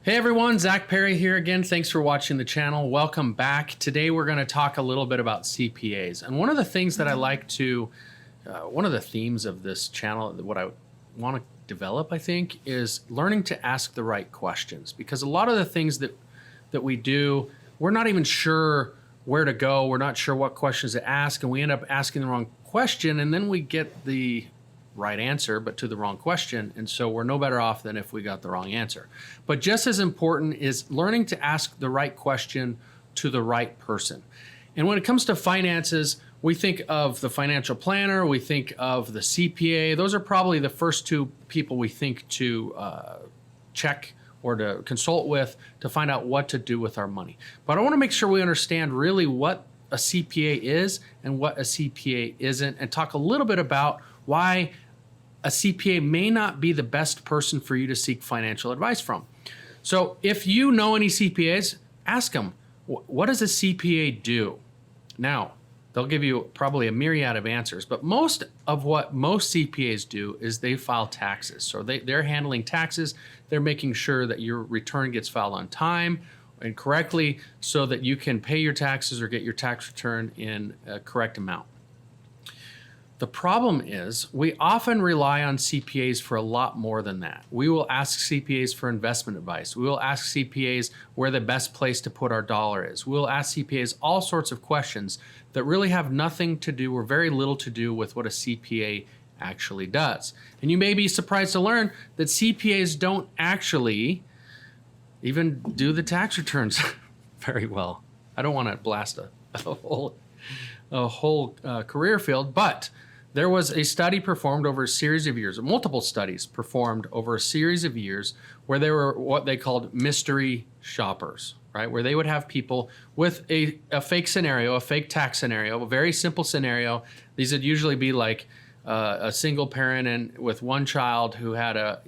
Hey everyone, Zach Perry here again. Thanks for watching the channel. Welcome back. Today we're going to talk a little bit about CPAs. And one of the things that I like to, one of the themes of this channel, what I want to develop, I think, is learning to ask the right questions. Because a lot of the things that we do, we're not even sure where to go. We're not sure what questions to ask, and we end up asking the wrong question, and then we get the right answer, but to the wrong question. And so we're no better off than if we got the wrong answer. But just as important is learning to ask the right question to the right person. And when it comes to finances, we think of the financial planner, we think of the CPA. Those are probably the first two people we think to check or to consult with to find out what to do with our money. But I want to make sure we understand really what a CPA is and what a CPA isn't, and talk a little bit about why a CPA may not be the best person for you to seek financial advice from. So if you know any CPAs, ask them, what does a CPA do? Now, they'll give you probably a myriad of answers, but most of what most CPAs do is they file taxes. So they're handling taxes. They're making sure that your return gets filed on time and correctly so that you can pay your taxes or get your tax return in a correct amount. The problem is we often rely on CPAs for a lot more than that. We will ask CPAs for investment advice. We will ask CPAs where the best place to put our dollar is. We'll ask CPAs all sorts of questions that really have nothing to do or very little to do with what a CPA actually does. And you may be surprised to learn that CPAs don't actually even do the tax returns very well. I don't want to blast a whole career field, but there was a study performed over a series of years, multiple studies performed over a series of years, where they were what they called mystery shoppers, right? Where they would have people with a fake scenario, a fake tax scenario, a very simple scenario. These would usually be like a single parent and with one child who had a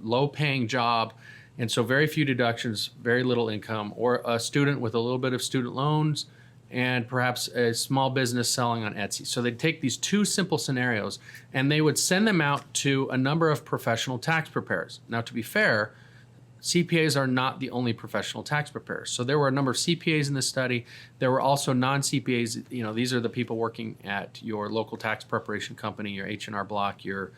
low-paying job, and so very few deductions, very little income, or a student with a little bit of student loans, and perhaps a small business selling on Etsy. So they'd take these two simple scenarios and they would send them out to a number of professional tax preparers. Now, to be fair, CPAs are not the only professional tax preparers. So there were a number of CPAs in this study. There were also non-CPAs. These are the people working at your local tax preparation company, your H&R Block, your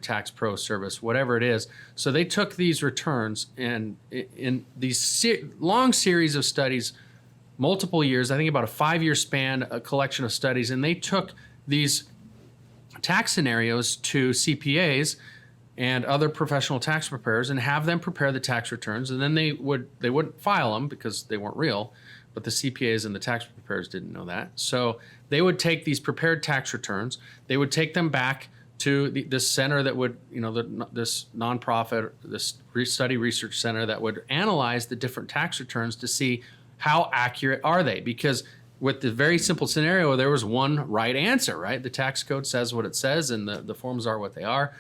tax pro service, whatever it is. So they took these returns and in these long series of studies, multiple years, I think about a 5-year span, a collection of studies, and they took these tax scenarios to CPAs and other professional tax preparers and have them prepare the tax returns, and then they wouldn't file them because they weren't real, but the CPAs and the tax preparers didn't know that. So they would take these prepared tax returns, they would take them back to this center that would, this nonprofit, this study research center that would analyze the different tax returns to see how accurate are they? Because with the very simple scenario, there was one right answer, right? The tax code says what it says and the forms are what they are.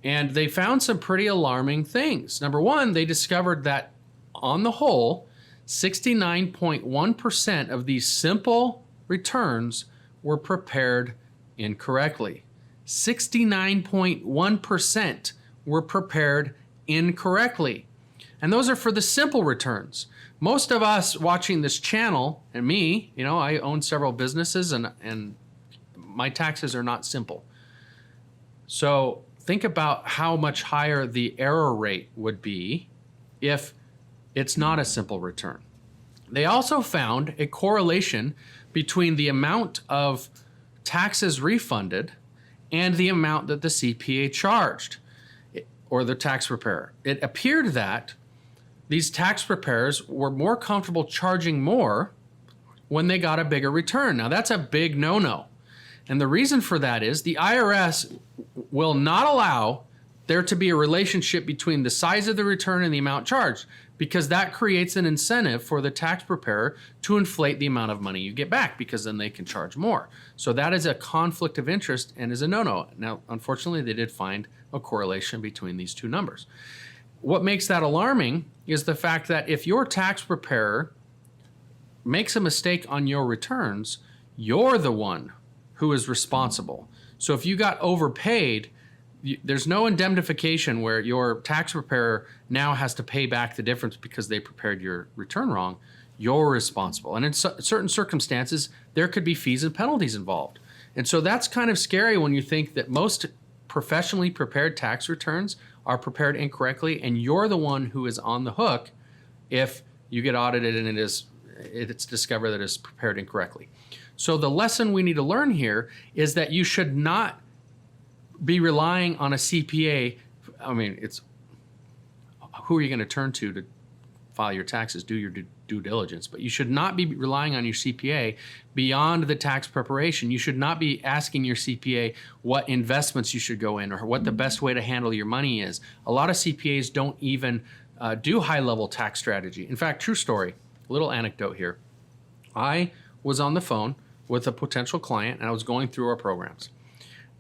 And they found some pretty alarming things. Number one, they discovered that on the whole, 69.1% of these simple returns were prepared incorrectly. 69.1% were prepared incorrectly. And those are for the simple returns. Most of us watching this channel, and me, I own several businesses and my taxes are not simple. So think about how much higher the error rate would be if it's not a simple return. They also found a correlation between the amount of taxes refunded and the amount that the CPA charged, or the tax preparer. It appeared that these tax preparers were more comfortable charging more when they got a bigger return. Now, that's a big no-no. And the reason for that is the IRS will not allow there to be a relationship between the size of the return and the amount charged, because that creates an incentive for the tax preparer to inflate the amount of money you get back, because then they can charge more. So that is a conflict of interest and is a no-no. Now, unfortunately, they did find a correlation between these two numbers. What makes that alarming is the fact that if your tax preparer makes a mistake on your returns, you're the one who is responsible. So if you got overpaid, there's no indemnification where your tax preparer now has to pay back the difference because they prepared your return wrong. You're responsible. And in certain circumstances, there could be fees and penalties involved. And so that's kind of scary when you think that most professionally prepared tax returns are prepared incorrectly, and you're the one who is on the hook if you get audited and it's discovered that it's prepared incorrectly. So the lesson we need to learn here is that you should not be relying on a CPA. I mean, it's who are you going to turn to file your taxes, do your due diligence, but you should not be relying on your CPA beyond the tax preparation. You should not be asking your CPA what investments you should go in or what the best way to handle your money is. A lot of CPAs don't even do high-level tax strategy. In fact, true story, little anecdote here. I was on the phone with a potential client and I was going through our programs.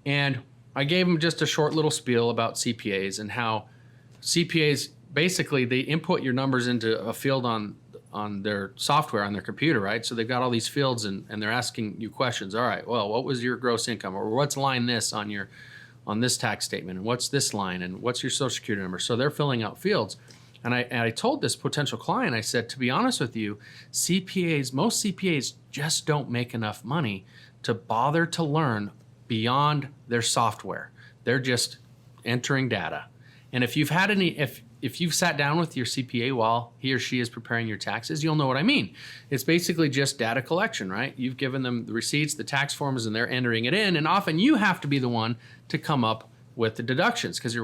And I gave him just a short little spiel about CPAs and how CPAs, basically they input your numbers into a field on their software, on their computer, right? So they've got all these fields and they're asking you questions. All right, well, what was your gross income? Or what's line this on this tax statement? And what's this line? And what's your social security number? So they're filling out fields. And I told this potential client, I said, to be honest with you, most CPAs just don't make enough money to bother to learn beyond their software. They're just entering data. And if you've had if you've sat down with your CPA while he or she is preparing your taxes, you'll know what I mean. It's basically just data collection, right? You've given them the receipts, the tax forms, and they're entering it in. And often you have to be the one to come up with the deductions because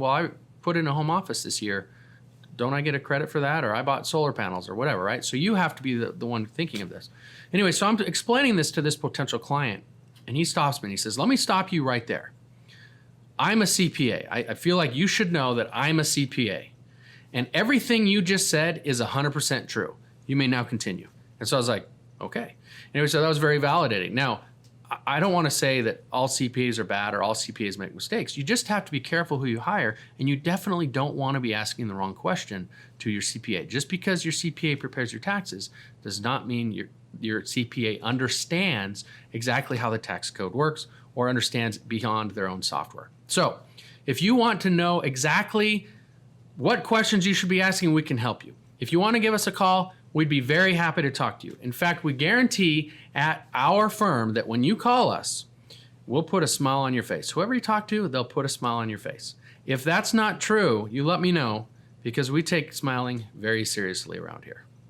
I put in a home office this year. Don't I get a credit for that? Or I bought solar panels or whatever, right? So you have to be the one thinking of this. Anyway, so I'm explaining this to this potential client, and he stops me and he says, let me stop you right there. I'm a CPA. I feel like you should know that I'm a CPA. And everything you just said is 100% true. You may now continue. And so I was like, okay. Anyway, so that was very validating. Now, I don't want to say that all CPAs are bad or all CPAs make mistakes. You just have to be careful who you hire, and you definitely don't want to be asking the wrong question to your CPA. Just because your CPA prepares your taxes does not mean your CPA understands exactly how the tax code works or understands beyond their own software. So if you want to know exactly what questions you should be asking, we can help you. If you want to give us a call, we'd be very happy to talk to you. In fact, we guarantee at our firm that when you call us, we'll put a smile on your face. Whoever you talk to, they'll put a smile on your face. If that's not true, you let me know, because we take smiling very seriously around here.